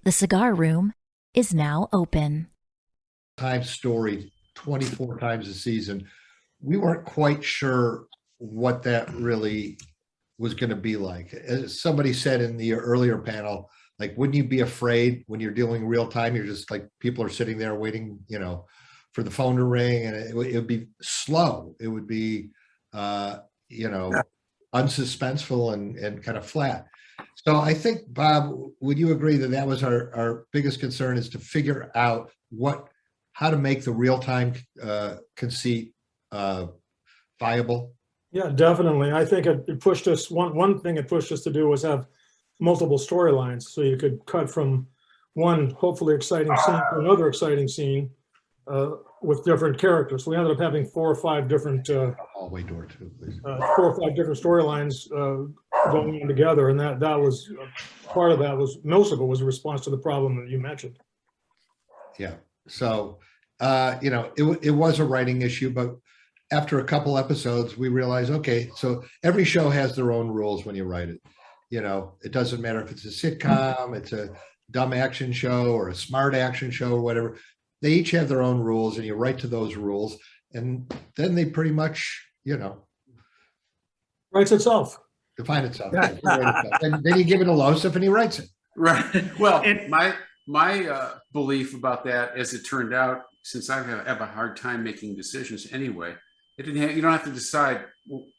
The cigar room is now open. Time story 24 times a season. We weren't quite sure what that really was going to be like. As somebody said in the earlier panel, like, wouldn't you be afraid when you're dealing real time? You're just like, people are sitting there waiting, for the phone to ring, and it would be slow. It would be, unsuspenseful and kind of flat. So I think, Bob, would you agree that that was our biggest concern, is to figure out how to make the real-time conceit viable? Yeah, definitely. I think it pushed us, one thing it pushed us to do was have multiple storylines, so you could cut from one hopefully exciting scene to another exciting scene with different characters. So we ended up having 4 or 5 different hallway door too, please. 4 or 5 different storylines going on together, and that was part of that. Was most of it was a response to the problem that you mentioned. Yeah. So it was a writing issue, but after a couple episodes, we realized, okay, so every show has their own rules when you write it. It doesn't matter if it's a sitcom, it's a dumb action show, or a smart action show, or whatever. They each have their own rules, and you write to those rules, and then they pretty much, writes itself. Define itself. And then you give it a Loceff, and he writes it. Right. Well, my belief about that, as it turned out, since I have a hard time making decisions anyway, you don't have to decide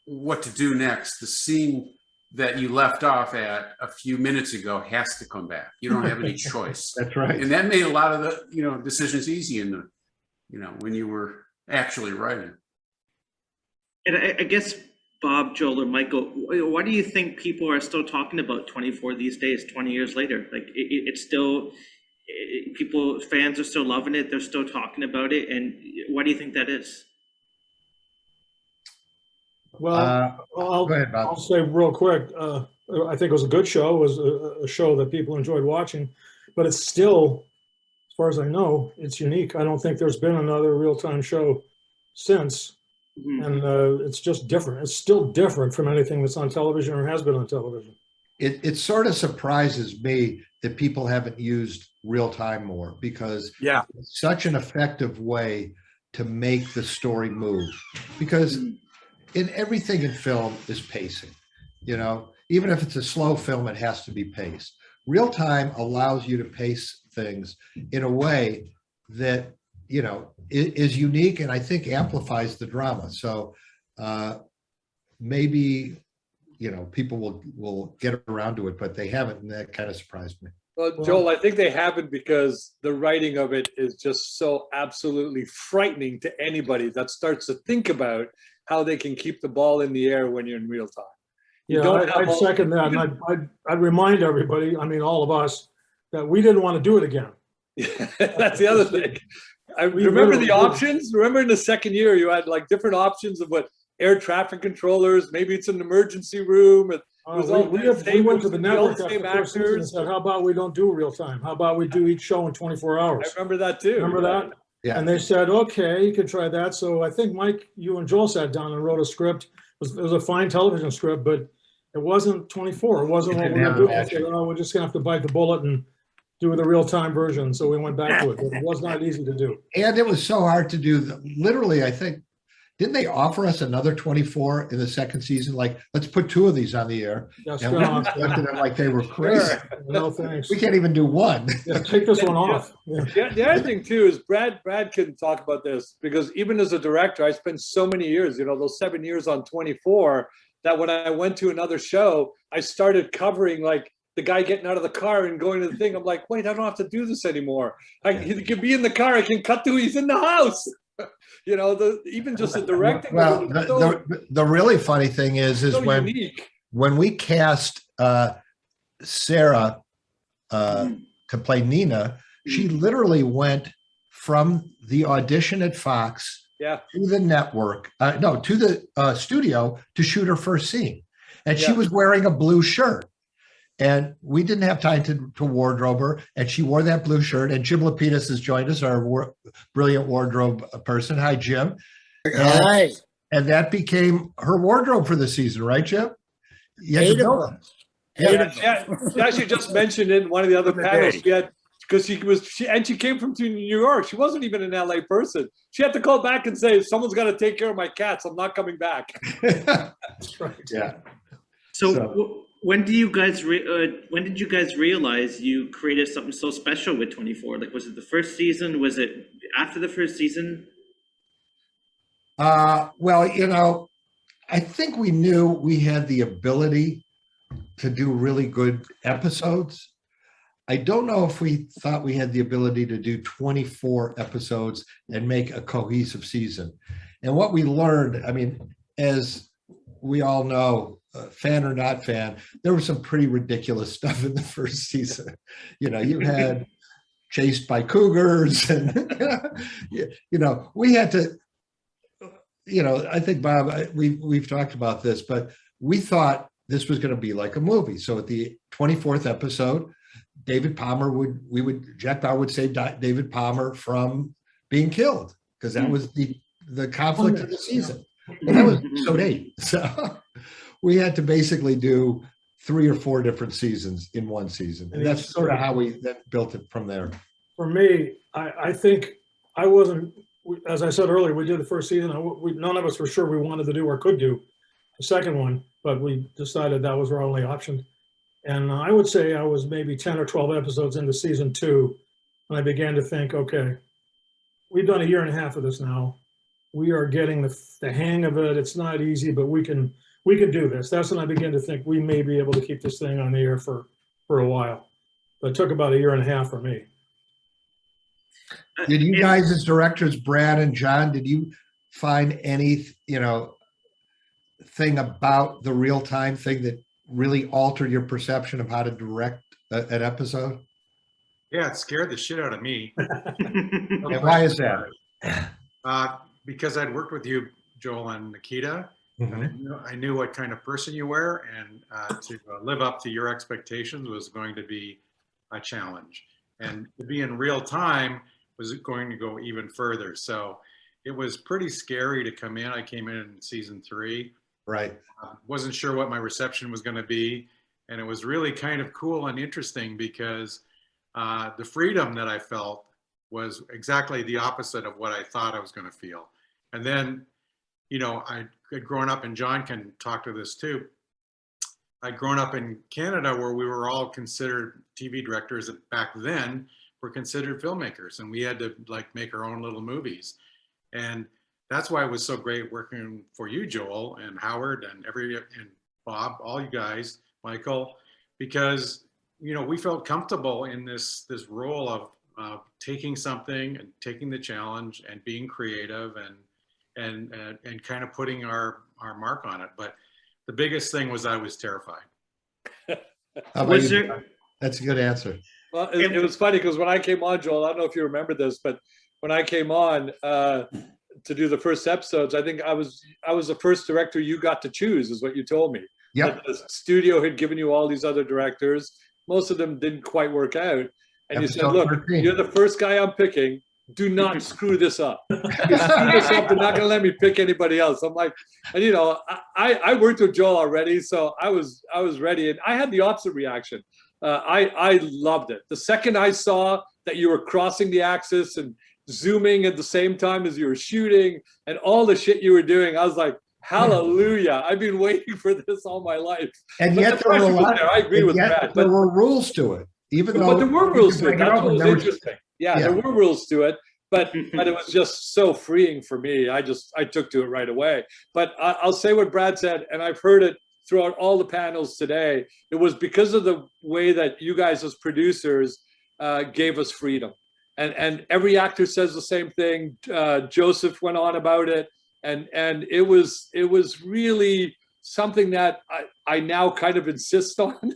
what to do next. The scene that you left off at a few minutes ago has to come back. You don't have any choice. That's right. And that made a lot of the decisions easy in when you were actually writing. And I guess Bob, Joel, or Michael, why do you think people are still talking about 24 these days, 20 years later? Like it's still, fans are still loving it. They're still talking about it. And why do you think that is? Well, I'll say real quick, I think it was a good show. It was a show that people enjoyed watching, but it's still, as far as I know, it's unique. I don't think there's been another real-time show since, and it's just different. It's still different from anything that's on television or has been on television. It sort of surprises me that people haven't used real-time more, because it's such an effective way to make the story move. Because in everything in film is pacing, even if it's a slow film, it has to be paced. Real time allows you to pace things in a way that, is unique, and I think amplifies the drama. So maybe, people will get around to it, but they haven't, and that kind of surprised me. Well, Joel, I think they haven't because the writing of it is just so absolutely frightening to anybody that starts to think about how they can keep the ball in the air when you're in real time. I'd second that. And I'd remind everybody, all of us, that we didn't want to do it again. That's the other thing. I remember the options. Remember in the second year, you had like different options of what air traffic controllers, maybe it's an emergency room. We went to the network after the first season and said, how about we don't do real time? How about we do each show in 24 hours? I remember that too. Remember that? Yeah. And they said, okay, you can try that. So I think, Mike, you and Joel sat down and wrote a script. It was a fine television script, but it wasn't 24. It wasn't what we were doing. I said, we're just going to have to bite the bullet and do the real-time version. So we went back to it. But it was not easy to do. And it was so hard to do. Literally, I think, didn't they offer us another 24 in the second season? Like, let's put 2 of these on the air. Yes, and we looked at them like they were crazy. Sure. No, thanks. We can't even do one. Yeah, take this one off. Yeah. The other thing too is Brad can talk about this, because even as a director, I spent so many years, those 7 years on 24, that when I went to another show, I started covering like the guy getting out of the car and going to the thing. I'm like, wait, I don't have to do this anymore. He can be in the car. I can cut to he's in the house. Even just the directing. Well, the really funny thing is so when we cast Sarah to play Nina, she literally went from the audition at Fox to the network, to the studio to shoot her first scene, and she was wearing a blue shirt. And we didn't have time to wardrobe her, and she wore that blue shirt. And Jim Lapidus has joined us, our brilliant wardrobe person. Hi, Jim. Hi. And that became her wardrobe for the season, right, Jim? Eight of them. Yeah, she actually just mentioned in one of the other panels, because she came from New York. She wasn't even an LA person. She had to call back and say, someone's got to take care of my cats. I'm not coming back. That's right. Yeah. So when did you guys realize you created something so special with 24? Like, was it the first season? Was it after the first season? Well, you know, I think we knew we had the ability to do really good episodes. I don't know if we thought we had the ability to do 24 episodes and make a cohesive season. And what we learned, I mean, as we all know, fan or not fan, there was some pretty ridiculous stuff in the first season. You know, you had chased by cougars and, you know, we had to, you know, I think, Bob, we've talked about this, but we thought this was going to be like a movie. So at the 24th episode, David Palmer Jack Bauer would save David Palmer from being killed, because that was the conflict of the season. And that was episode 8. So we had to basically do 3 or 4 different seasons in one season. And that's sort of how we then built it from there. For me, I think I wasn't, as I said earlier, we did the first season. None of us were sure we wanted to do or could do the second one, but we decided that was our only option. And I would say I was maybe 10 or 12 episodes into season 2, and I began to think, okay, we've done a year and a half of this now. We are getting the hang of it. It's not easy, but we can do this. That's when I began to think we may be able to keep this thing on the air for a while. But it took about a year and a half for me. Did you guys as directors, Brad and Jon, did you find any, you know, thing about the real-time thing that really altered your perception of how to direct an episode? Yeah, it scared the shit out of me. And why is that? Because I'd worked with you, Joel and Nikita, and I knew what kind of person you were, and to live up to your expectations was going to be a challenge. And to be in real time was going to go even further. So it was pretty scary to come in. I came in season 3. Right. Wasn't sure what my reception was going to be. And it was really kind of cool and interesting because the freedom that I felt was exactly the opposite of what I thought I was going to feel. And then, you know, I had grown up, and Jon can talk to this too. I'd grown up in Canada where we were all considered TV directors that back then were considered filmmakers, and we had to like make our own little movies. And that's why it was so great working for you, Joel, and Howard, and Bob, all you guys, Michael, because, you know, we felt comfortable in this role of taking something and taking the challenge and being creative and kind of putting our mark on it. But the biggest thing was I was terrified. That's a good answer. Well, it was funny because when I came on, Joel, I don't know if you remember this, but when I came on to do the first episodes, I think I was the first director you got to choose, is what you told me. Yep. The studio had given you all these other directors. Most of them didn't quite work out. And you said, look, 13. You're the first guy I'm picking. Do not screw this up. If you screw this up, they're not going to let me pick anybody else. I'm like, and you know, I worked with Joel already, so I was ready. And I had the opposite reaction. I loved it. The second I saw that you were crossing the axis and zooming at the same time as you were shooting and all the shit you were doing, I was like, hallelujah. I've been waiting for this all my life. And yet there were a lot, I agree with that. There were rules to it. But there were rules to it. That's what was interesting. Yeah, there were rules to it, but it was just so freeing for me. I took to it right away. But I'll say what Brad said, and I've heard it throughout all the panels today. It was because of the way that you guys as producers gave us freedom. And every actor says the same thing. Joseph went on about it, and it was really something that I now kind of insist on.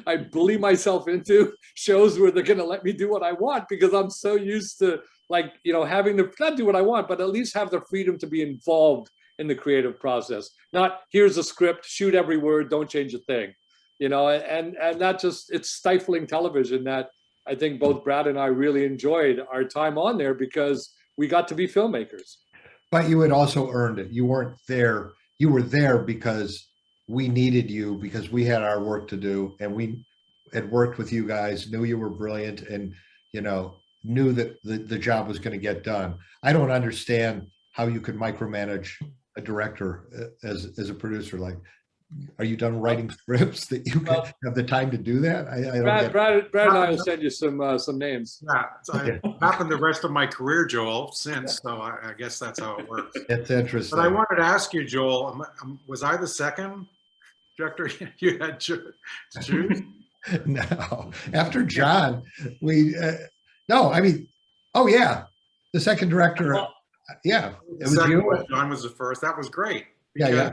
I bully myself into shows where they're going to let me do what I want, because I'm so used to, like, you know, having to not do what I want, but at least have the freedom to be involved in the creative process. Not here's a script, shoot every word, don't change a thing, you know, and that just, it's stifling television that I think both Brad and I really enjoyed our time on there because we got to be filmmakers. But you had also earned it. You weren't there. You were there because we needed you, because we had our work to do, and we had worked with you guys, knew you were brilliant, and knew that the job was going to get done. I don't understand how you could micromanage a director as a producer. Like, are you done writing scripts that you can have the time to do that? I don't Brad and I will send you some names. Yeah, it's happened the rest of my career, Joel, since, so I guess that's how it works. It's interesting. But I wanted to ask you, Joel, was I the second director you had to choose? No, after Jon, no, I mean, oh yeah, the second director. Yeah, it was you. Jon was the first. That was great. Because,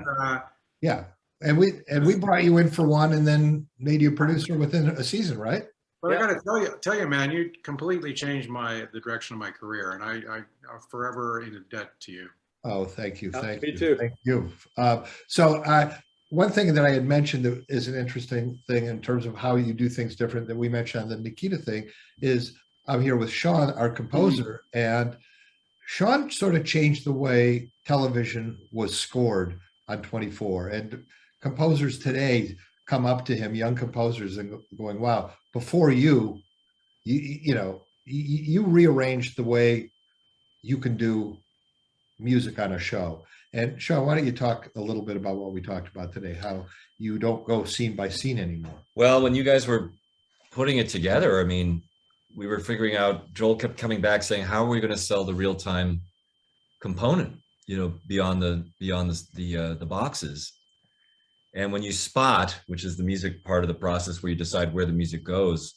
yeah. And we brought you in for one, and then made you a producer within a season, right? But I got to tell you, man, you completely changed the direction of my career, and I'm forever in debt to you. Oh, thank you, thank you. Me too. Thank you. So one thing that I had mentioned that is an interesting thing in terms of how you do things different that we mentioned on the Nikita thing is I'm here with Sean, our composer, and Sean sort of changed the way television was scored on 24. And composers today come up to him, young composers, and going, wow, before you rearranged the way you can do music on a show. And Sean, why don't you talk a little bit about what we talked about today, how you don't go scene by scene anymore? Well, when you guys were putting it together, I mean, we were figuring out, Joel kept coming back saying, how are we going to sell the real-time component, beyond the boxes? And when you spot, which is the music part of the process where you decide where the music goes,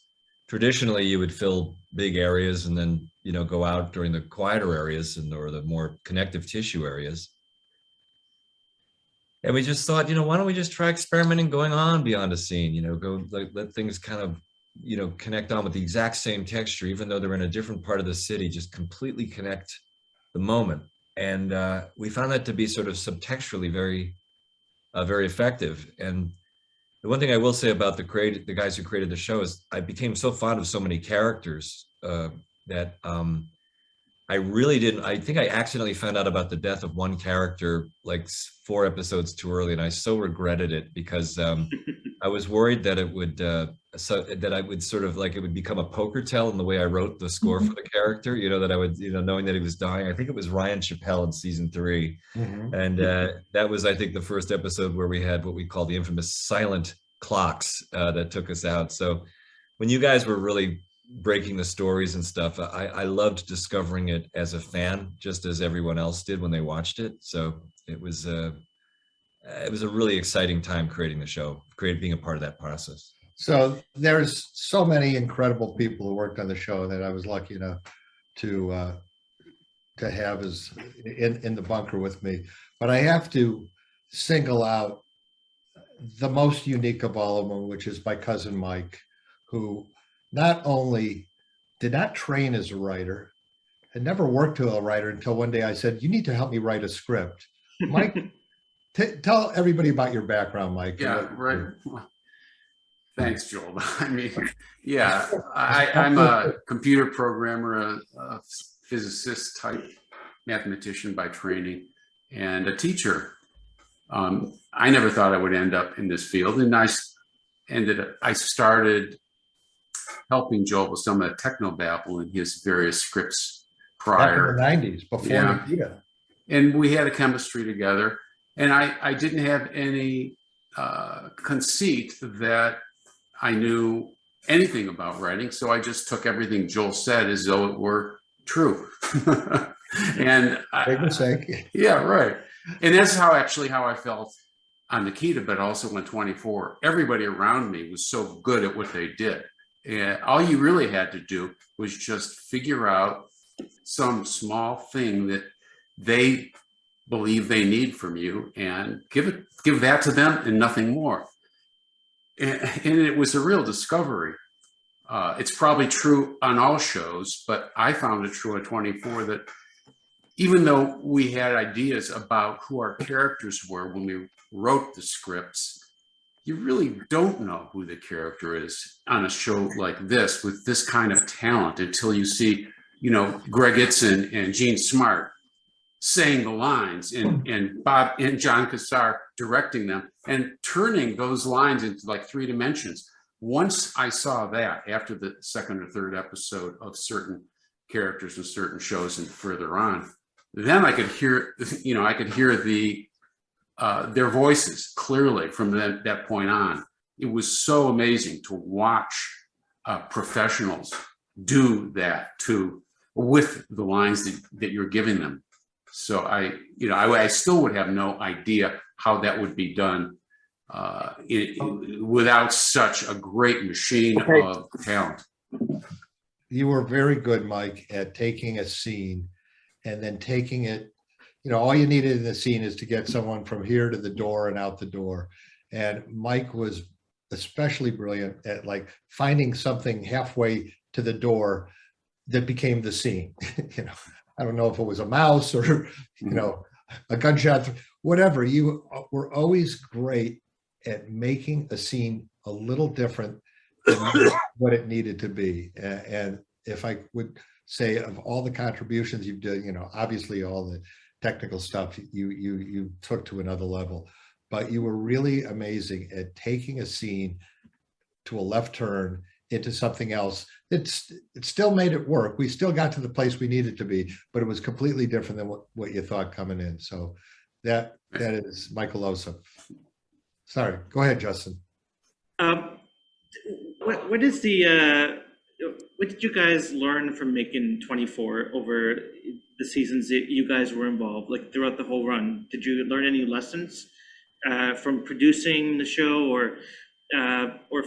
traditionally you would fill big areas and then, go out during the quieter areas or the more connective tissue areas. And we just thought, why don't we just try experimenting going on beyond a scene, let things kind of, connect on with the exact same texture, even though they're in a different part of the city, just completely connect the moment. And we found that to be sort of subtextually very effective. And the one thing I will say about the guys who created the show is I became so fond of so many characters that I really didn't. I think I accidentally found out about the death of one character like 4 episodes too early, and I so regretted it because I was worried that it would that I would sort of like it would become a poker tell in the way I wrote the score for the character. That I would knowing that he was dying. I think it was Ryan Chappelle in season 3, and that was I think the first episode where we had what we call the infamous silent clocks that took us out. So when you guys were really breaking the stories and stuff, I loved discovering it as a fan, just as everyone else did when they watched it. So it was a really exciting time creating the show, being a part of that process. So there's so many incredible people who worked on the show that I was lucky enough to have as in the bunker with me. But I have to single out the most unique of all of them, which is my cousin Mike, who not only did not train as a writer, had never worked to a writer until one day I said, you need to help me write a script. Mike, tell everybody about your background, Mike. Yeah, right. Thanks, Joel. I mean, yeah, I'm a computer programmer, a physicist type mathematician by training, and a teacher. I never thought I would end up in this field, and I started helping Joel with some of the technobabble in his various scripts prior. Back in the 90s, before Nikita. And we had a chemistry together, and I didn't have any conceit that I knew anything about writing, so I just took everything Joel said as though it were true. And yeah, right. And that's how I felt on Nikita, but also on 24. Everybody around me was so good at what they did. And all you really had to do was just figure out some small thing that they believe they need from you and give that to them and nothing more. And it was a real discovery. It's probably true on all shows, but I found it true at 24 that even though we had ideas about who our characters were when we wrote the scripts, you really don't know who the character is on a show like this with this kind of talent until you see, Greg Itzen and Gene Smart saying the lines and Bob and Jon Cassar directing them and turning those lines into like 3 dimensions. once I saw that after the second or third episode of certain characters and certain shows and further on, then I could hear, I could hear their voices clearly from that point on. It was so amazing to watch professionals do that with the lines that you're giving them. So I still would have no idea how that would be done without such a great machine of talent. You were very good, Mike, at taking a scene and then taking it, all you needed in the scene is to get someone from here to the door and out the door. And Mike was especially brilliant at like finding something halfway to the door that became the scene. I don't know if it was a mouse or, a gunshot, whatever. You were always great at making a scene a little different than what it needed to be. And if I would say of all the contributions you've done, obviously all the technical stuff you took to another level, but you were really amazing at taking a scene to a left turn into something else. It still made it work. We still got to the place we needed to be, but it was completely different than what you thought coming in. So that is Michael Loceff. Sorry, go ahead, Justin. What did you guys learn from making 24 over the seasons that you guys were involved, like throughout the whole run? Did you learn any lessons from producing the show or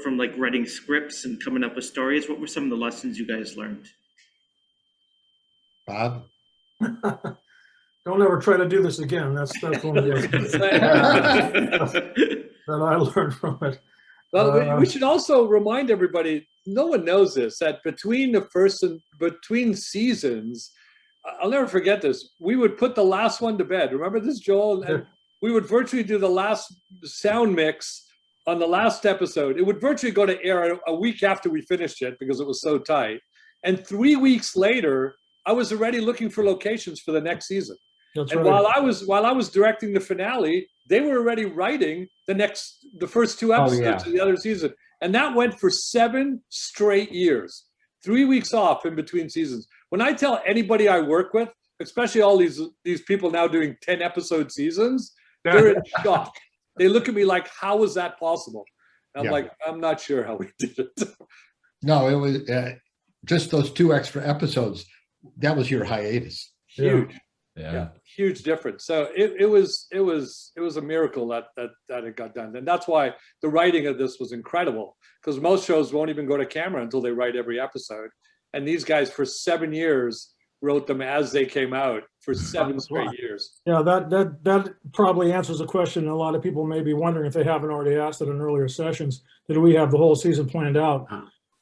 from like writing scripts and coming up with stories? What were some of the lessons you guys learned? Bob? Don't ever try to do this again. That's one of the lessons that I learned from it. Well, we should also remind everybody, no one knows this, that between seasons, I'll never forget this, we would put the last one to bed. Remember this, Joel? And we would virtually do the last sound mix on the last episode. It would virtually go to air a week after we finished it because it was so tight. And 3 weeks later, I was already looking for locations for the next season. That's and right. while I was directing the finale, they were already writing the first two episodes of the other season. And that went for 7 straight years, 3 weeks off in between seasons. When I tell anybody I work with, especially all these people now doing 10 episode seasons, they're in shock. They look at me like, how is that possible? And I'm like, I'm not sure how we did it. No, it was just those 2 extra episodes. That was your hiatus. Huge. Yeah. Huge difference. So it was a miracle that it got done. And that's why the writing of this was incredible, because most shows won't even go to camera until they write every episode. And these guys for 7 years wrote them as they came out for 7 straight years. Yeah, that probably answers a question a lot of people may be wondering if they haven't already asked it in earlier sessions. Did we have the whole season planned out?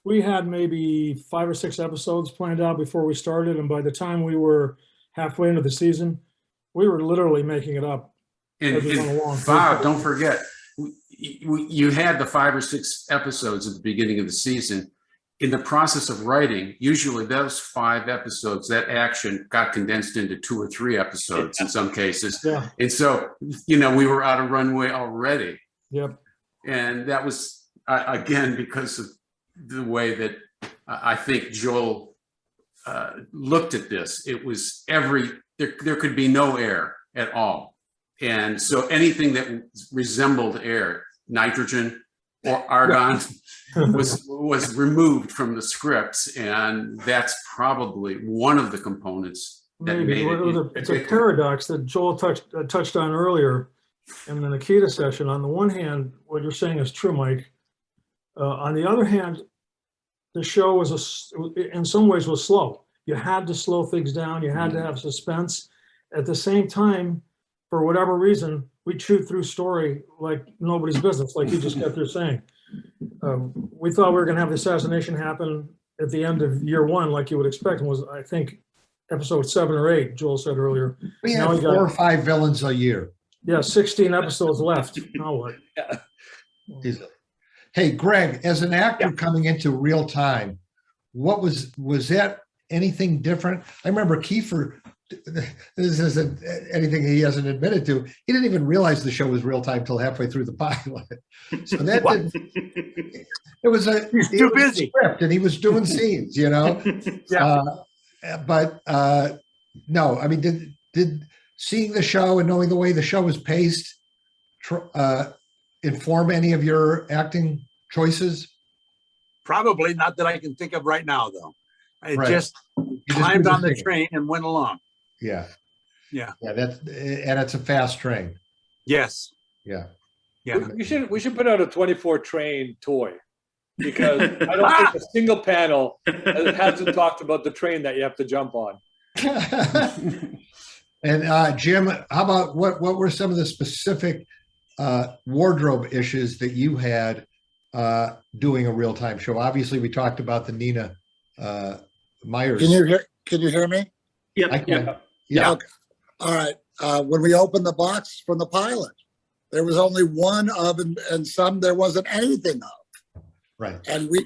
We had maybe 5 or 6 episodes planned out before we started, and by the time we were halfway into the season, we were literally making it up as we went along. Bob, don't forget, you had the 5 or 6 episodes at the beginning of the season. In the process of writing, usually those 5 episodes, that action got condensed into 2 or 3 episodes in some cases. Yeah. And so, we were out of runway already. Yep. And that was, again, because of the way that I think Joel looked at this. It was there could be no air at all. And so anything that resembled air, nitrogen or argon, was removed from the scripts. And that's probably one of the components that made it. It's a paradox that Joel touched on earlier in the Nikita session. On the one hand, what you're saying is true, Mike. On the other hand, the show in some ways was slow. You had to slow things down. You had to have suspense. At the same time, for whatever reason, we chewed through story like nobody's business, like you just got through saying. We thought we were going to have the assassination happen at the end of year 1, like you would expect, and was, I think, episode 7 or 8, Joel said earlier. We have 4 or 5 villains a year. Yeah, 16 episodes left. Now what? Hey, Greg, as an actor coming into real time, what was that anything different? I remember Kiefer this isn't anything he hasn't admitted to. He didn't even realize the show was real time till halfway through the pilot. So that it was he's too busy script, and he was doing scenes, you know. Yeah. But no, I mean, did seeing the show and knowing the way the show was paced inform any of your acting choices? Probably not that I can think of right now, though. I Right. just climbed on the train and went along. Yeah. Yeah. And it's a fast train. Yes. Yeah. Yeah. We should put out a 24 train toy, because I don't think a single panel hasn't talked about the train that you have to jump on. And Jim, how about what were some of the specific wardrobe issues that you had doing a real-time show? Obviously, we talked about the Nina Myers. Can you hear me? Yep. I can. Yep. Yeah. Okay. All right. When we opened the box from the pilot, there was only one of, and some there wasn't anything of. Right. And we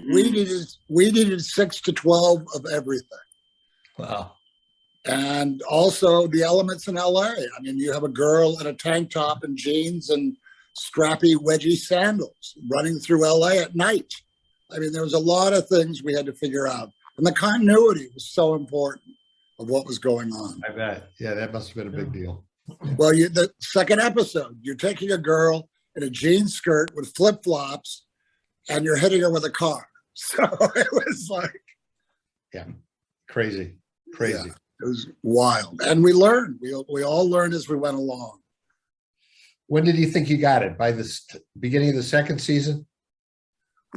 needed 6 to 12 of everything. Wow. And also the elements in LA. I mean, you have a girl in a tank top and jeans and strappy wedgie sandals running through LA at night. I mean, there was a lot of things we had to figure out. And the continuity was so important of what was going on. I bet. Yeah, that must have been a big deal. Well, the second episode, you're taking a girl in a jean skirt with flip-flops and you're hitting her with a car. So it was like... Yeah, crazy. Yeah, it was wild. And we learned. We all learned as we went along. When did you think you got it? By the beginning of the second season?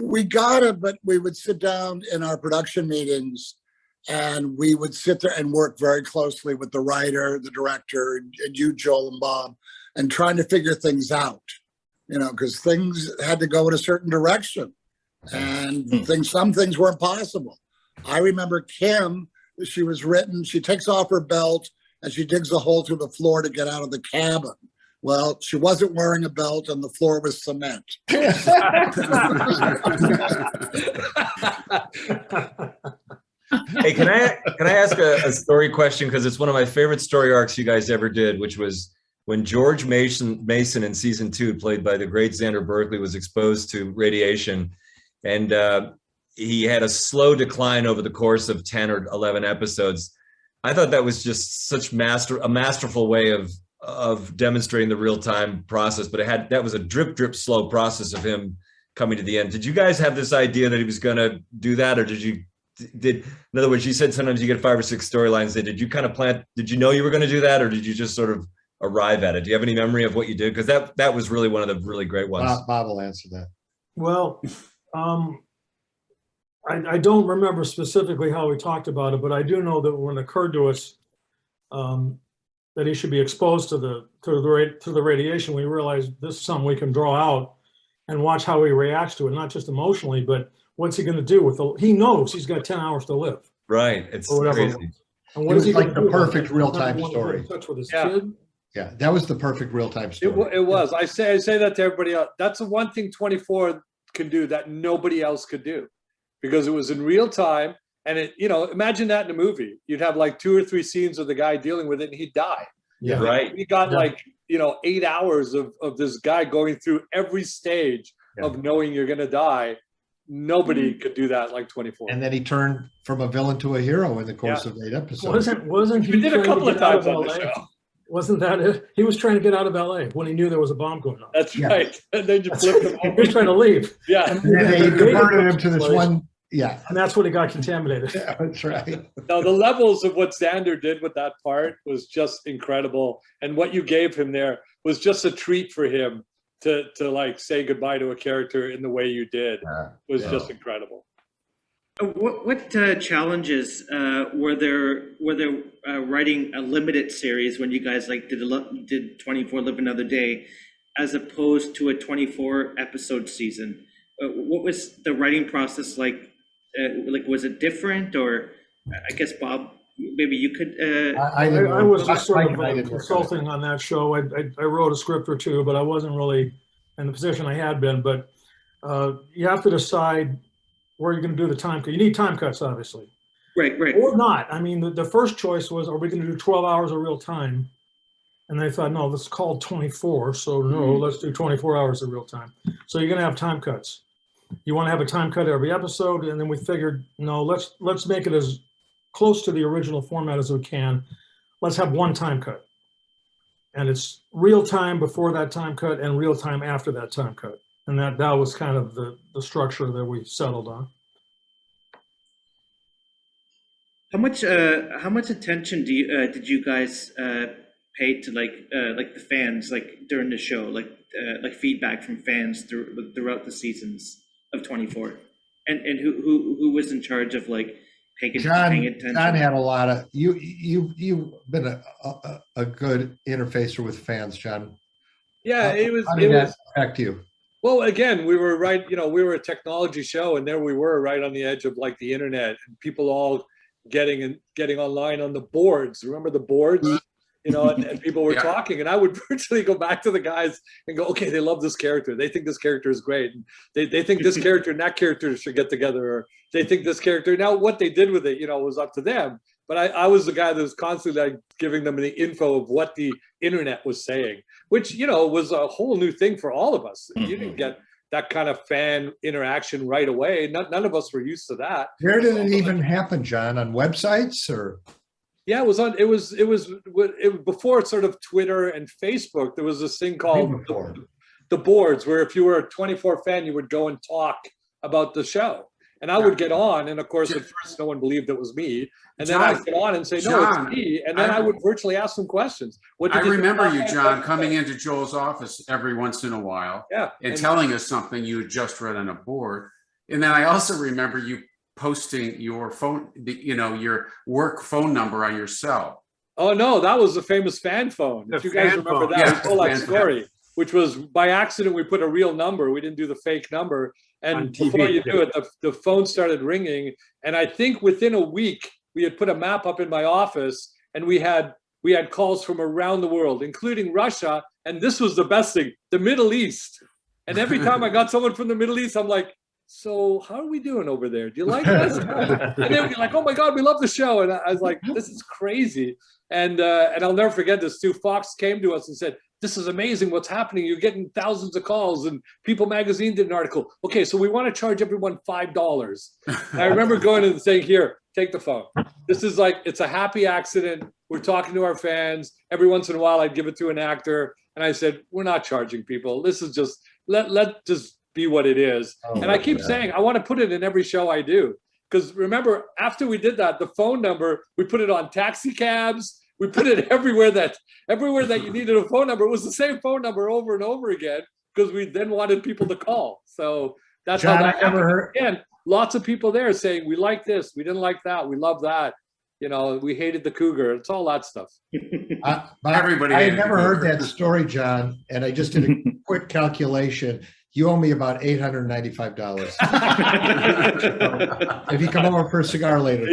We got it, but we would sit down in our production meetings and we would sit there and work very closely with the writer, the director, and you, Joel and Bob, and trying to figure things out, you know, because things had to go in a certain direction and some things weren't possible. I remember Kim, she was written, she takes off her belt and she digs a hole through the floor to get out of the cabin. Well, she wasn't wearing a belt and the floor was cement. Hey, can I ask a story question? Because it's one of my favorite story arcs you guys ever did, which was when George Mason in season 2, played by the great Xander Berkeley, was exposed to radiation. And he had a slow decline over the course of 10 or 11 episodes. I thought that was just such a masterful way of demonstrating the real-time process, but that was a drip slow process of him coming to the end. Did you guys have this idea that he was going to do that, or in other words, you said sometimes you get 5 or 6 storylines. Did you kind of did you know you were going to do that, or did you just sort of arrive at it? Do you have any memory of what you did? Because that was really one of the really great ones. Bob will answer that. Well, I don't remember specifically how we talked about it, but I do know that when it occurred to us that he should be exposed to the radiation, we realized this is something we can draw out and watch how he reacts to it, not just emotionally, but what's he going to do with he knows he's got 10 hours to live. Right. It's crazy. And what is he like going to do? the perfect real-time story. In touch with his Yeah. kid? Yeah, that was the perfect real-time story. It was. I say that to everybody else. That's the one thing 24 can do that nobody else could do, because it was in real time. And imagine that in a movie. You'd have like 2 or 3 scenes of the guy dealing with it, and he'd die. Yeah, right. We got 8 hours of this guy going through every stage of knowing you're going to die. Nobody could do that like 24. And then he turned from a villain to a hero in the course of 8 episodes. Wasn't he We did a trying couple to of get out times on the LA? show. Wasn't that it? He was trying to get out of LA when he knew there was a bomb going on. That's right. And then you flipped him He over. was trying to leave. Yeah. And then they converted him to this one. Yeah, And that's when he got contaminated. yeah, that's right. Now, the levels of what Xander did with that part was just incredible. And what you gave him there was just a treat for him to like say goodbye to a character in the way you did. It was just incredible. What challenges were there writing a limited series when you guys did 24 Live Another Day as opposed to a 24 episode season? What was the writing process like? Was it different, or I guess Bob, maybe you could. I was just sort of consulting on that show. I wrote a script or 2, but I wasn't really in the position I had been. But you have to decide where you're going to do the time cut. You need time cuts, obviously. Right, right. Or not. I mean, the first choice was, are we going to do 12 hours of real time? And they thought, no, this is called 24. So no, let's do 24 hours of real time. So you're going to have time cuts. You want to have a time cut every episode. And then we figured, no, let's make it as close to the original format as we can. Let's have one time cut. And it's real time before that time cut and real time after that time cut. And that was kind of the structure that we settled on. How much attention did you guys pay to like the fans, like during the show, like feedback from fans throughout the seasons of 24, and who was in charge of like paying attention? John had a lot of you've been a good interfacer with fans, John. Yeah, How did that affect you? Well, again, we were right. We were a technology show, and there we were, right on the edge of like the internet, and people all getting online on the boards. Remember the boards? And people were talking, and I would virtually go back to the guys and go, okay, they love this character. They think this character is great. And they think this character and that character should get together. Or they think this character. Now, what they did with it, was up to them. But I was the guy that was constantly like giving them the info of what the internet was saying, which, was a whole new thing for all of us. You didn't get that kind of fan interaction right away. None of us were used to that. Where did it even happen, John? On websites or? Yeah, it was before sort of Twitter and Facebook. There was this thing called the boards, where if you were a 24 fan, you would go and talk about the show. And I would get on, and of course, at first, no one believed it was me. And then I'd get on and say, no, it's me. And then I would virtually ask them questions. I remember you, John, coming into Joel's office every once in a while and telling us something you had just read on a board. And then I also remember you posting your phone, your work phone number on your cell. Oh, no, that was the famous fan phone. If you guys remember that, we told that story, which was by accident, we put a real number. We didn't do the fake number. And before you do it, the phone started ringing. And I think within a week, we had put a map up in my office, and we had calls from around the world, including Russia. And this was the best thing, the Middle East. And every time I got someone from the Middle East, I'm like, so how are we doing over there? Do you like us? And they would be like, oh my God, we love the show. And I was like, this is crazy. And I'll never forget this too. Fox came to us and said, this is amazing what's happening. You're getting thousands of calls, and People Magazine did an article. Okay, so we want to charge everyone $5. And I remember going and saying, here, take the phone. This is like, it's a happy accident. We're talking to our fans. Every once in a while, I'd give it to an actor. And I said, we're not charging people. This is just, let just be what it is. And I keep saying, I want to put it in every show I do. Because remember, after we did that, the phone number, we put it on taxi cabs. We put it everywhere that you needed a phone number. It was the same phone number over and over again, because we then wanted people to call. So that's John, how that happened. heard. And lots of people there saying, we like this, we didn't like that, we love that. We hated the cougar. It's all that stuff. Everybody. I had never heard that story, John, and I just did a quick calculation. You owe me about $895. If you come over for a cigar later.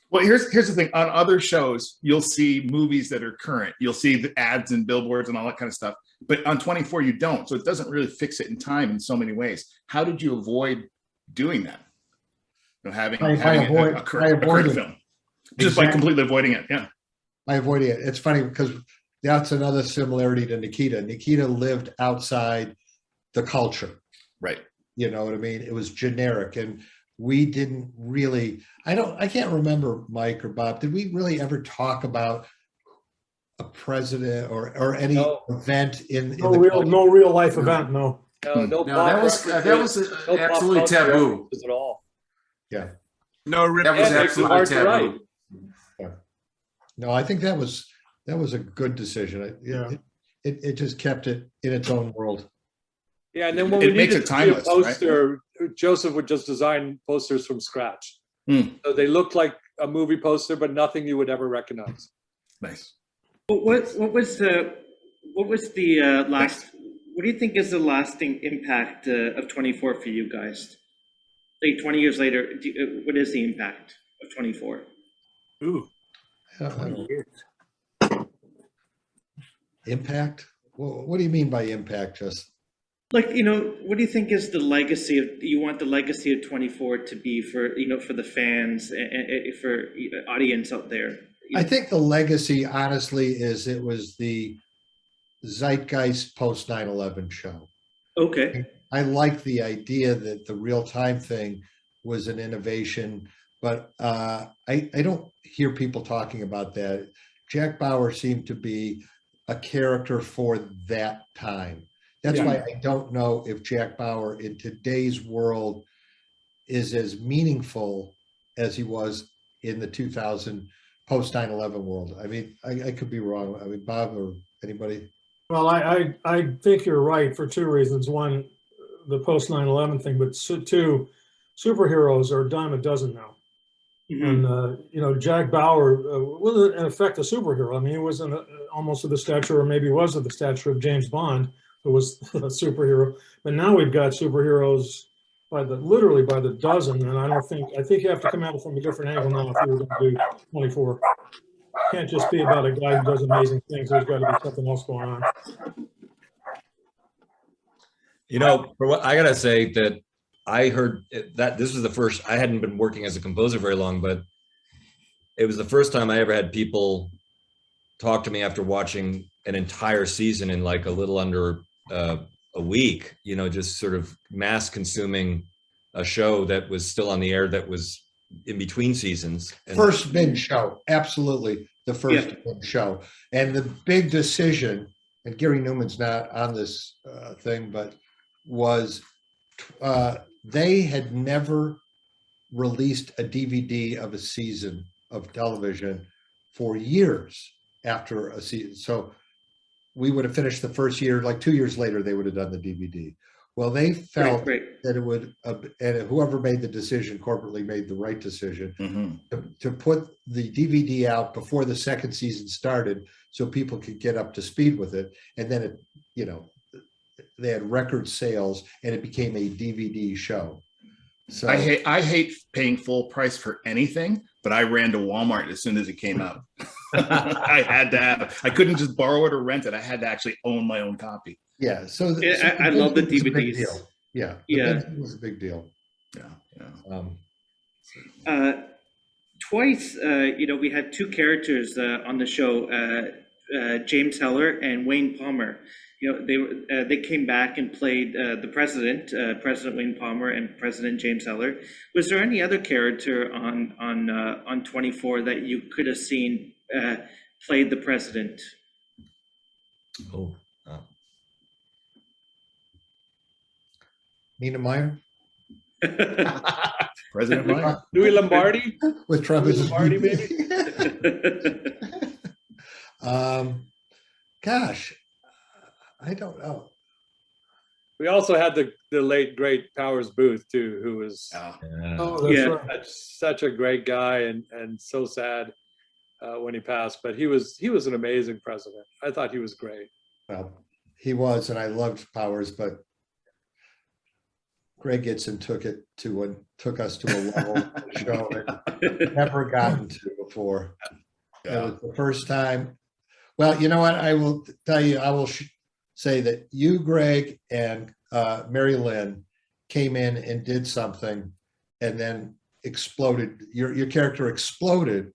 Well, here's the thing. On other shows, you'll see movies that are current. You'll see the ads and billboards and all that kind of stuff. But on 24, you don't. So it doesn't really fix it in time in so many ways. How did you avoid doing that? Having a current film. Just by completely avoiding it, yeah. By avoiding it. It's funny because that's another similarity to Nikita. Nikita lived outside the culture. Right. You know what I mean? It was generic, and we didn't really, I can't remember, Mike or Bob, did we really ever talk about a president or any event in no real life event? No, that was absolutely taboo at all. Yeah. No, that was absolutely taboo. Yeah. No, I think that was a good decision. It just kept it in its own world. Yeah, and then when we needed to see a poster, right? Joseph would just design posters from scratch. So they looked like a movie poster, but nothing you would ever recognize. Nice. What was the last? What do you think is the lasting impact of 24 for you guys? Like 20 years later, what is the impact of 24? Ooh, impact. Well, what do you mean by impact, Justin? Like, what do you think is the legacy you want the legacy of 24 to be for, for the fans and for audience out there? I think the legacy, honestly, is it was the zeitgeist post 9/11 show. Okay. I like the idea that the real time thing was an innovation, but I don't hear people talking about that. Jack Bauer seemed to be a character for that time. That's why I don't know if Jack Bauer in today's world is as meaningful as he was in the 2000 post 9/11 world. I mean, I could be wrong. I mean, Bob or anybody? Well, I think you're right for two reasons. One, the post 9/11 thing, but two, superheroes are a dime a dozen now. And, Jack Bauer was in effect a superhero. I mean, he was almost of the stature, or maybe was of the stature of James Bond, who was a superhero. But now we've got superheroes literally by the dozen. And I think you have to come at it from a different angle now if you were going to do 24. Can't just be about a guy who does amazing things. There's got to be something else going on. For what I gotta say that I heard that this was the first, I hadn't been working as a composer very long, but it was the first time I ever had people talk to me after watching an entire season in like a little under a week, just sort of mass consuming a show that was still on the air that was in between seasons. First binge show, absolutely the first binge show. And the big decision, and Gary Newman's not on this thing, but was they had never released a DVD of a season of television for years after a season. So we would have finished the first year, like 2 years later, they would have done the DVD. Well, they felt that it would, and whoever made the decision corporately made the right decision to put the DVD out before the second season started so people could get up to speed with it. And then it, they had record sales and it became a DVD show. So I hate paying full price for anything, but I ran to Walmart as soon as it came out. I had to have, I couldn't just borrow it or rent it. I had to actually own my own copy. Yeah. So I love the DVDs. Yeah. It was a big deal. Twice, we had two characters on the show, James Heller and Wayne Palmer. They came back and played the president, President Wayne Palmer and President James Heller. Was there any other character on 24 that you could have seen played the president? Nina Meyer? President Meyer? Louis Lombardi? With Travis Lombardi, maybe? Gosh, I don't know. We also had the late, great Powers Booth, too, who was such a great guy and so sad when he passed. But he was an amazing president. I thought he was great. Well, he was, and I loved Powers, but Greg Gitson took us to a level of the show that never gotten to before. It was the first time. Well, you know what? I will tell you, I will say that you, Greg, and Mary Lynn came in and did something and then exploded. Your character exploded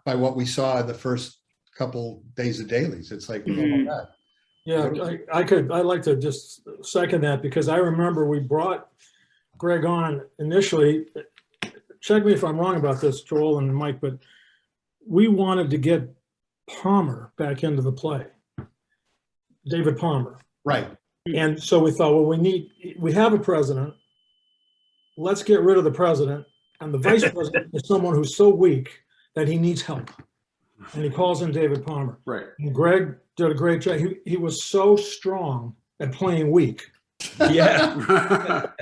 by what we saw in the first couple days of dailies. It's like, oh my God. Yeah, I'd like to just second that, because I remember we brought Greg on initially. Check me if I'm wrong about this, Joel and Mike, but we wanted to get Palmer back into the play. David Palmer. Right. And so we thought, well, we have a president. Let's get rid of the president. And the vice president is someone who's so weak that he needs help. And he calls in David Palmer. Right. And Greg did a great job. He was so strong at playing weak. That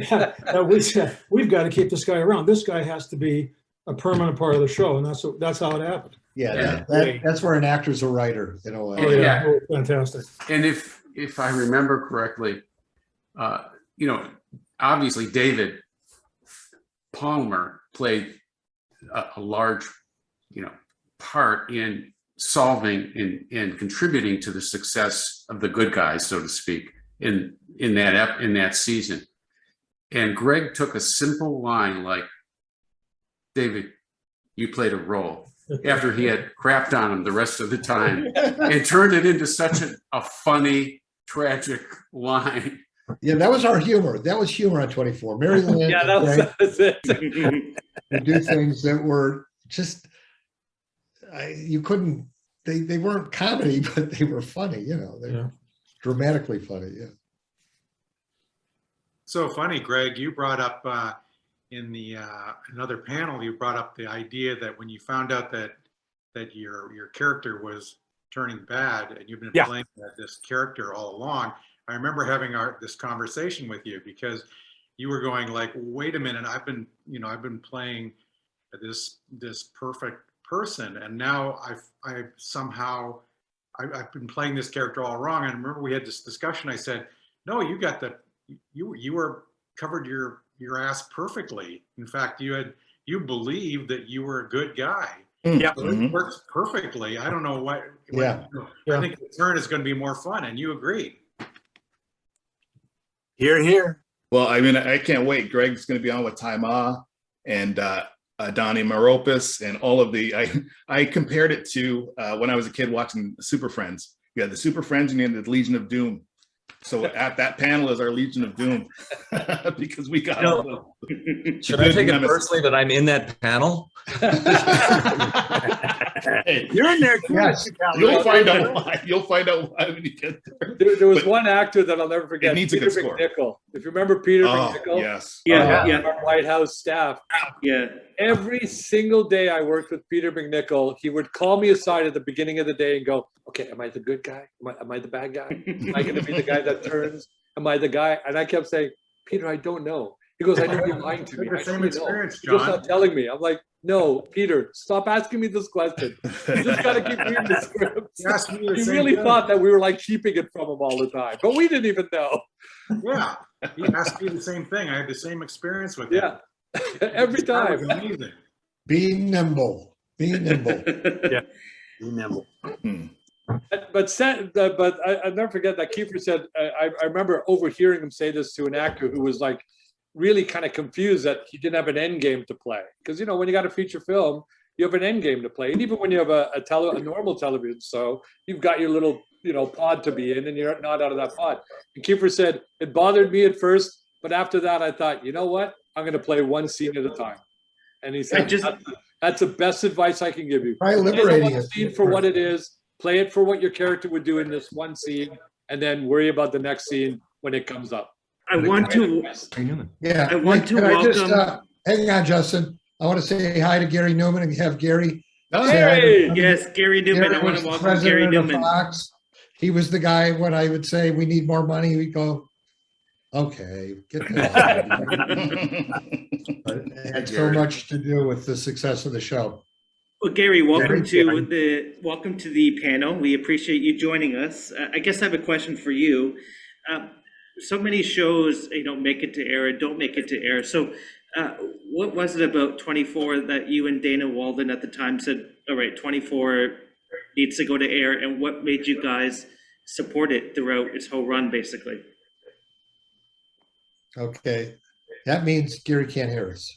we said, we've got to keep this guy around. This guy has to be a permanent part of the show. And that's how it happened. Yeah, that's where an actor's a writer in a way. Oh, yeah. Fantastic. And if I remember correctly, obviously David Palmer played a large, part in solving and contributing to the success of the good guys, so to speak. in that season. And Greg took a simple line like, David, you played a role, after he had crapped on him the rest of the time, and turned it into such a funny, tragic line. Yeah, that was our humor. That was humor on 24. Mary Lynn, Yeah, that was it. to do things that were just, you couldn't, they weren't comedy, but they were funny, you know, they were dramatically funny, yeah. So funny, Greg, you brought up in the another panel, you brought up the idea that when you found out that your character was turning bad and you've been playing this character all along, I remember having this conversation with you because you were going like, wait a minute, I've been playing this perfect person, and now I've been playing this character all wrong. And I remember we had this discussion. I said, no, you got you were covered your ass perfectly. In fact, you believed that you were a good guy. Yeah, so it works perfectly. I don't know what. I think the turn is going to be more fun, and you agreed. Here. Well, I mean, I can't wait. Greg's going to be on with Taima and Donnie Maropis and all of the. I compared it to when I was a kid watching Super Friends. You had the Super Friends and you had the Legion of Doom. So at that panel is our Legion of Doom because we got. Should I take it personally that I'm in that panel? Hey, you're in there too. Yes. You'll find out why. You'll find out why when you get there. There was one actor that I'll never forget. It needs Peter a good score. Mcnichol. If you remember Peter Mcnichol, yes. Our White House staff. Yeah. Every single day I worked with Peter Mcnichol, he would call me aside at the beginning of the day and go, "Okay, am I the good guy? Am I the bad guy? Am I going to be the guy that turns? Am I the guy?" And I kept saying, "Peter, I don't know." He goes, "I know you're lying to me. The same experience, You're just John. not telling me." I'm like, "No, Peter, stop asking me this question. You just got to keep reading the script." He really thought that we were like keeping it from him all the time, but we didn't even know. Yeah, he asked me the same thing. I had the same experience with him. Yeah, every That was time. amazing. Be nimble. Be nimble. Be nimble. But I'll never forget that Kiefer said, I remember overhearing him say this to an actor who was like really kind of confused that he didn't have an end game to play. Because, you know, when you got a feature film, you have an end game to play. And even when you have a normal television show, you've got your little, you know, pod to be in and you're not out of that pod. And Kiefer said, it bothered me at first, but after that, I thought, you know what? I'm going to play one scene at a time. And he said, that's the best advice I can give you. Right, Play the liberating one it. scene for what it is. Play it for what your character would do in this one scene, and then worry about the next scene when it comes up. I want to. Yeah. I want to Can I just, welcome- hang on, Justin. I want to say hi to Gary Newman and have Gary. Hey! Yes, Gary Newman. I want was to the welcome Gary president of Newman. Fox. He was the guy when I would say we need more money, we'd go, okay, get that. But it had so much to do with the success of the show. Well, Gary, welcome Gary. to the panel. We appreciate you joining us. I guess I have a question for you. So many shows, you know, make it to air, don't make it to air. So, what was it about 24 that you and Dana Walden at the time said, "All right, 24 needs to go to air," and what made you guys support it throughout its whole run, basically? Okay, that means Gary can't hear us.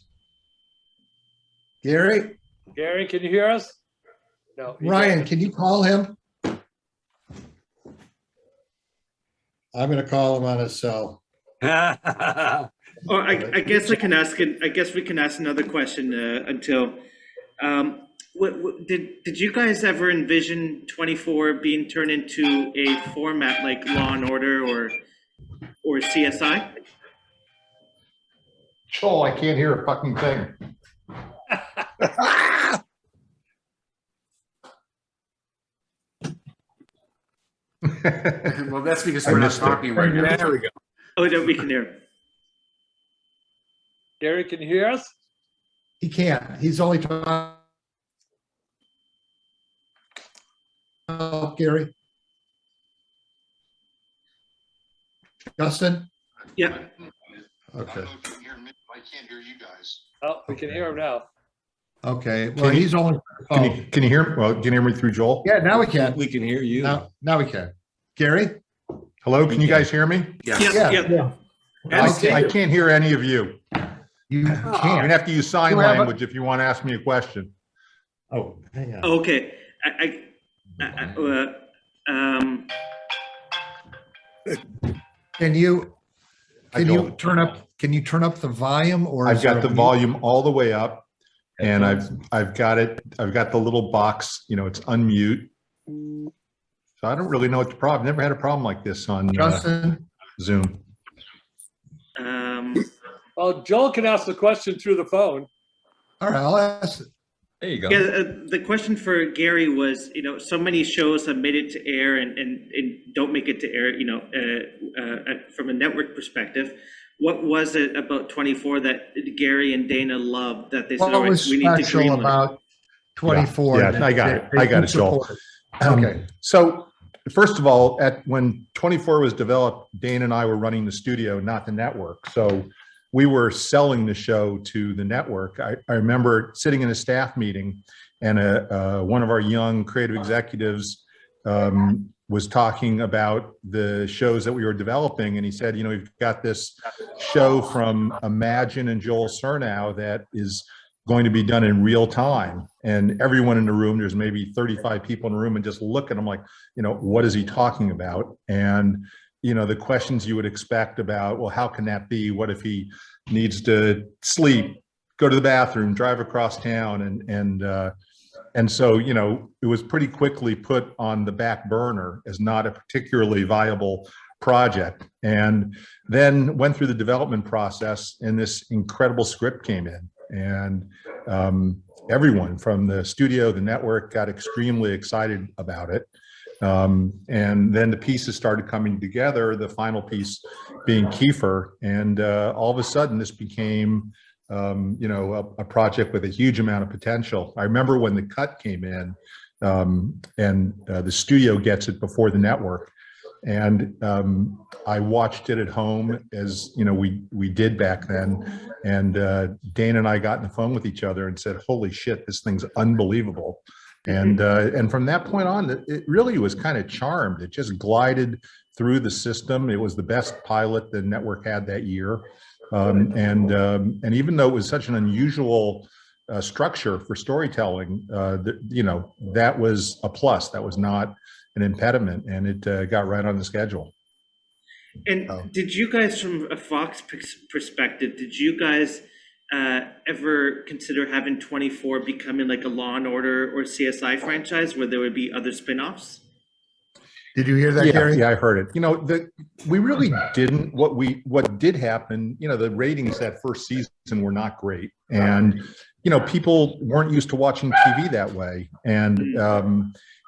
Gary? Gary, can you hear us? No. Ryan, can you call him? I'm going to call him on his cell. Or I guess I can ask it. I guess we can ask another question until. Did you guys ever envision 24 being turned into a format like Law and Order or CSI? Joel, I can't hear a fucking thing. Well, that's because we're not talking right now. There we go. Oh, no, we can hear. Gary, can you hear us? He can't. He's only talking. Oh, Gary. Justin? Yeah. Okay. I can't hear you guys. Oh, we can hear him now. Okay. Well, he's only. Can you hear? Well, can you hear me through Joel? Yeah, now we can. We can hear you. Now we can. Gary? Hello, can you guys hear me? Yes. Yeah. I can't hear any of you. You You're can't. gonna have to use sign You have a- language if you want to ask me a question. Oh, hang on. Okay. Can you don't. turn up the volume, or I've is there got a the mute? volume all the way up, and I've got the little box, it's unmute. So I don't really know what the problem. Never had a problem like this on Justin? Zoom. Well, Joel can ask the question through the phone. All right, I'll ask. There you go. Yeah, the question for Gary was, so many shows have made it to air and don't make it to air, from a network perspective. What was it about 24 that Gary and Dana loved that they said, What all right, was we need to special greenlight? about 24? Yeah, I got it, Joel. Okay. So first of all, when 24 was developed, Dana and I were running the studio, not the network. So we were selling the show to the network. I remember sitting in a staff meeting, and one of our young creative executives was talking about the shows that we were developing, and he said, we've got this show from Imagine and Joel Surnow that is going to be done in real time, and everyone in the room, there's maybe 35 people in the room, and just look at him like, what is he talking about? And the questions you would expect about, well, how can that be? What if he needs to sleep, go to the bathroom, drive across town? And so, it was pretty quickly put on the back burner as not a particularly viable project. And then went through the development process, and this incredible script came in. And everyone from the studio, the network, got extremely excited about it. And then the pieces started coming together, the final piece being Kiefer. And all of a sudden this became, a project with a huge amount of potential. I remember when the cut came in, and the studio gets it before the network. And I watched it at home, as we did back then. And Dana and I got on the phone with each other and said, holy shit, this thing's unbelievable. And from that point on, it really was kind of charmed. It just glided through the system. It was the best pilot the network had that year. And even though it was such an unusual structure for storytelling, that was a plus. That was not an impediment, and it got right on the schedule. And did you guys, from a Fox perspective, did you guys ever consider having 24 becoming like a Law and Order or CSI franchise where there would be other spin-offs? Did you hear that, Gary? Yeah, I heard it. We really didn't. What did happen, the ratings that first season were not great. And, people weren't used to watching TV that way.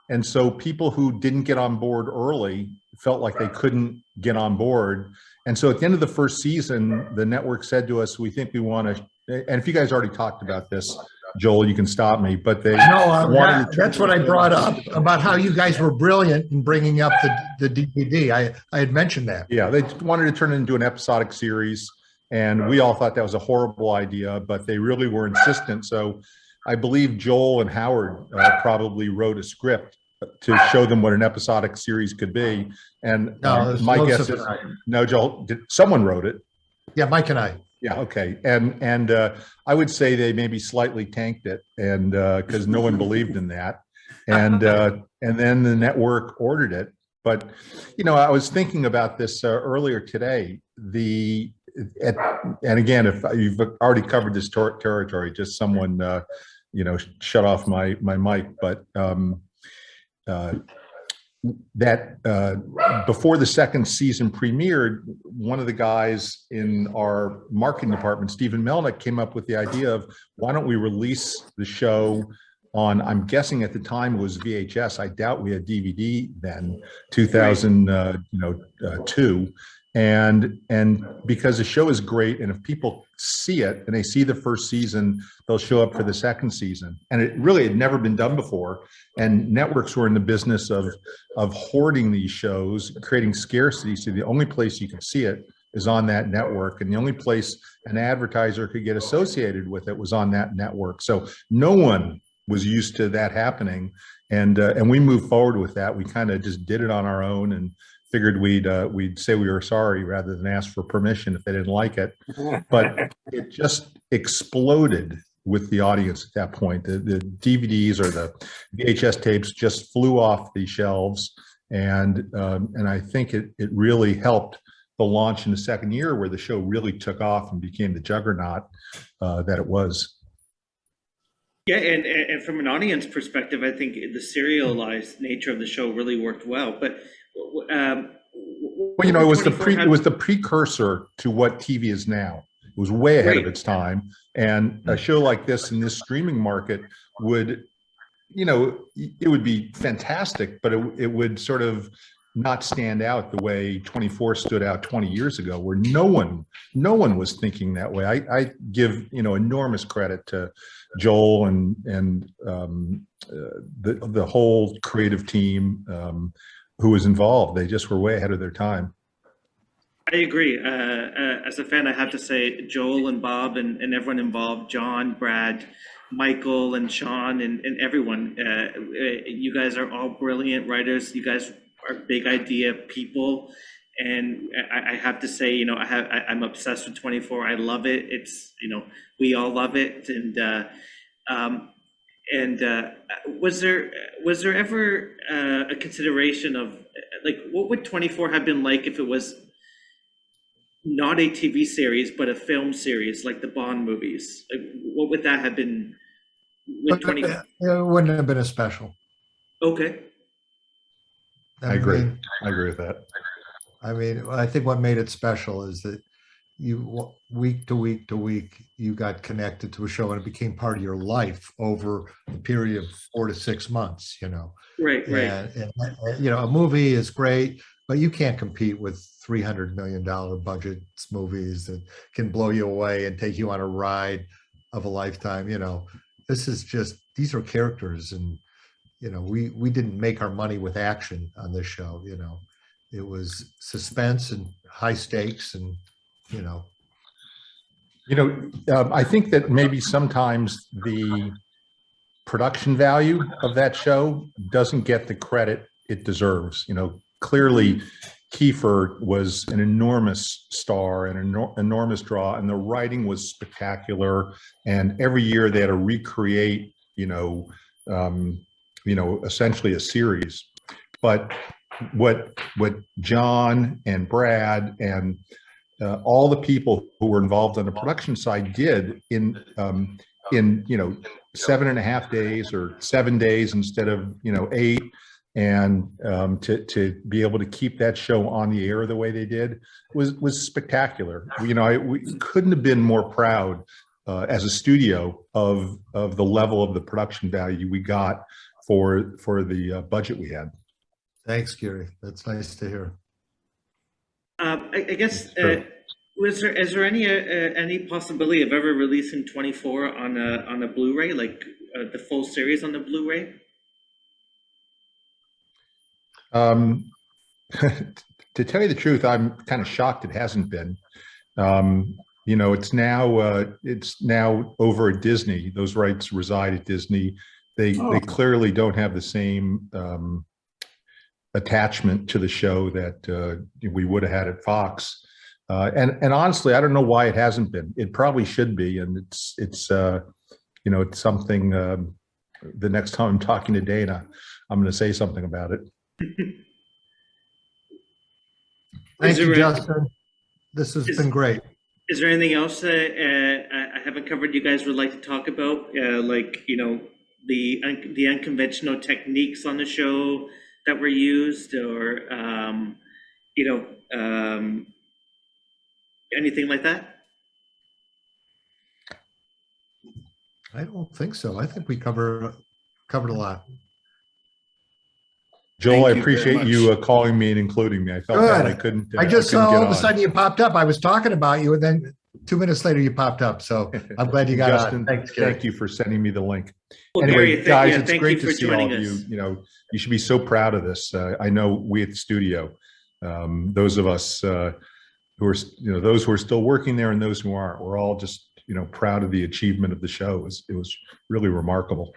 And so people who didn't get on board early felt like they couldn't get on board. And so at the end of the first season, the network said to us, we think we want to, and if you guys already talked about this, Joel, you can stop me, but they that's what I brought up about how you guys were brilliant in bringing up the DVD. I had mentioned that. Yeah, they wanted to turn it into an episodic series, and we all thought that was a horrible idea, but they really were insistent. So I believe Joel and Howard probably wrote a script to show them what an episodic series could be. And my guess is, no, Joel, someone wrote it? Yeah, Mike and I. Yeah, okay. And I would say they maybe slightly tanked it, and because no one believed in that. And then the network ordered it. But, I was thinking about this earlier today. And again, if you've already covered this territory, just someone, shut off my mic. But before the second season premiered, one of the guys in our marketing department, Stephen Melnick, came up with the idea of, why don't we release the show on, I'm guessing at the time it was VHS. I doubt we had DVD then, 2002. And because the show is great, and if people see it and they see the first season, they'll show up for the second season. And it really had never been done before. And networks were in the business of hoarding these shows, creating scarcity. So the only place you can see it is on that network, and the only place an advertiser could get associated with it was on that network. So no one was used to that happening. And we moved forward with that. We kind of just did it on our own, figured we'd say we were sorry rather than ask for permission if they didn't like it. But it just exploded with the audience at that point. The DVDs or the VHS tapes just flew off the shelves, and I think it really helped the launch in the second year, where the show really took off and became the juggernaut that it was. Yeah, and from an audience perspective, I think the serialized nature of the show really worked well. But well, you know, it was the precursor to what TV is now. It was way ahead of its time, and a show like this in this streaming market would, you know, it would be fantastic, but it would sort of not stand out the way 24 stood out 20 years ago, where no one was thinking that way. I give, you know, enormous credit to Joel and the whole creative team who was involved. They just were way ahead of their time. I agree. As a fan, I have to say Joel and Bob and everyone involved, John, Brad, Michael, and Sean, and everyone. You guys are all brilliant writers. You guys are big idea people, and I have to say, you know, I'm obsessed with 24. I love it. It's, you know, we all love it. And was there ever a consideration of, like, what would 24 have been like if it was not a TV series but a film series like the Bond movies? Like, what would that have been with 24? It wouldn't have been a special. Okay. I agree. I agree with that. I mean, I think what made it special is that you, week to week to week, you got connected to a show and it became part of your life over a period of 4 to 6 months, you know. Right. And you know, a movie is great, but you can't compete with $300 million budget movies that can blow you away and take you on a ride of a lifetime. You know, this is just, these are characters, and you know, we didn't make our money with action on this show. You know, it was suspense and high stakes, and you know, I think that maybe sometimes the production value of that show doesn't get the credit it deserves. You know, clearly Kiefer was an enormous star and an enormous draw, and the writing was spectacular. And every year they had to recreate, essentially a series. But what John and Brad and all the people who were involved on the production side did in 7.5 days or 7 days instead of 8, and to be able to keep that show on the air the way they did was spectacular. We couldn't have been more proud as a studio of the level of the production value we got for the budget we had. Thanks, Gary. That's nice to hear. I guess is there any possibility of ever releasing 24 on a Blu-ray, like the full series on the Blu-ray? To tell you the truth, I'm kind of shocked it hasn't been. It's now over at Disney. Those rights reside at Disney. They clearly don't have the same attachment to the show that we would have had at Fox. And honestly, I don't know why it hasn't been. It probably should be, and it's something. The next time I'm talking to Dana, I'm going to say something about it. Thank you, Justin. This has been great. Is there anything else I haven't covered you guys would like to talk about? The unconventional techniques on the show that were used, or anything like that? I don't think so. I think we covered a lot. Joel, I appreciate you calling me and including me. I felt that I couldn't. I just saw all of a sudden you popped up. I was talking about you, and then 2 minutes later you popped up. So I'm glad you got Justin, on. Thanks, Gary. Thank you for sending me the link. Well, anyway, Gary, guys, it's great to see all of you. You should be so proud of this. I know we at the studio, those of us who are, those who are still working there and those who aren't, we're all just, proud of the achievement of the show. It was really remarkable.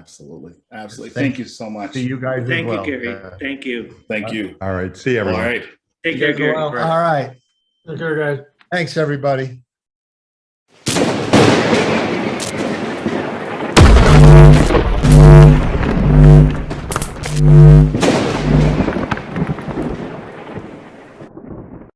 Absolutely. Absolutely. Thank you so much. See you guys Thank as well. you, Gary. Thank you. Thank you. All right. See you, All everyone. right. Take care, Gary. All right. Take care, guys. Thanks, everybody.